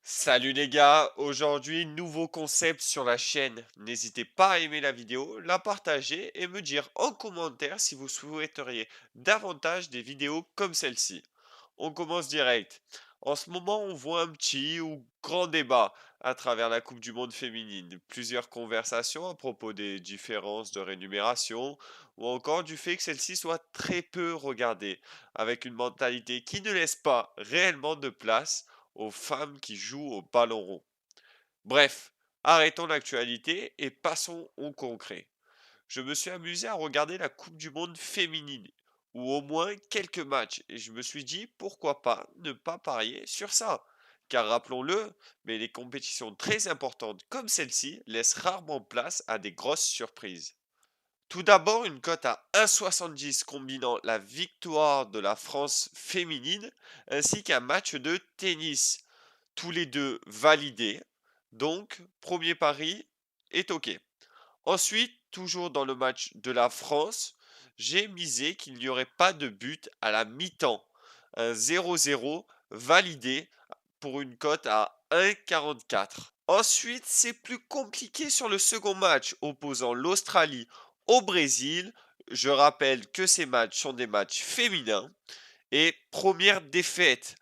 Salut les gars, aujourd'hui nouveau concept sur la chaîne. N'hésitez pas à aimer la vidéo, la partager et me dire en commentaire si vous souhaiteriez davantage des vidéos comme celle-ci. On commence direct. En ce moment, on voit un petit ou grand débat à travers la Coupe du Monde féminine. Plusieurs conversations à propos des différences de rémunération ou encore du fait que celle-ci soit très peu regardée, avec une mentalité qui ne laisse pas réellement de place aux femmes qui jouent au ballon rond. Bref, arrêtons l'actualité et passons au concret. Je me suis amusé à regarder la Coupe du Monde féminine, ou au moins quelques matchs, et je me suis dit pourquoi pas ne pas parier sur ça. Car rappelons-le, mais les compétitions très importantes comme celle-ci laissent rarement place à des grosses surprises. Tout d'abord, une cote à 1,70 combinant la victoire de la France féminine ainsi qu'un match de tennis, tous les deux validés. Donc, premier pari est OK. Ensuite, toujours dans le match de la France, j'ai misé qu'il n'y aurait pas de but à la mi-temps. Un 0-0 validé pour une cote à 1,44. Ensuite, c'est plus compliqué sur le second match opposant l'Australie au Brésil. Je rappelle que ces matchs sont des matchs féminins. Et première défaite,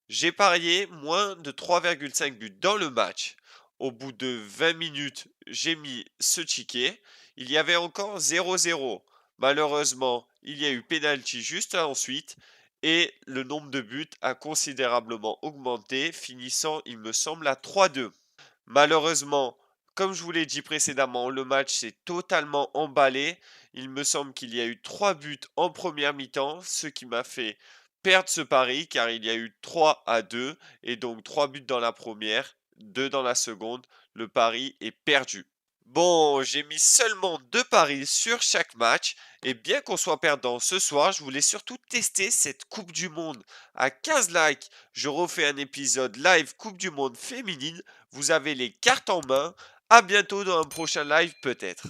j'ai parié moins de 3,5 buts dans le match. Au bout de 20 minutes, j'ai mis ce ticket. Il y avait encore 0-0. Malheureusement, il y a eu penalty juste ensuite et le nombre de buts a considérablement augmenté, finissant, il me semble, à 3-2. Malheureusement, comme je vous l'ai dit précédemment, le match s'est totalement emballé. Il me semble qu'il y a eu 3 buts en première mi-temps, ce qui m'a fait perdre ce pari car il y a eu 3-2 et donc 3 buts dans la première, 2 dans la seconde. Le pari est perdu. Bon, j'ai mis seulement 2 paris sur chaque match et bien qu'on soit perdant ce soir, je voulais surtout tester cette Coupe du Monde. À 15 likes, je refais un épisode live Coupe du Monde féminine. Vous avez les cartes en main. À bientôt dans un prochain live peut-être.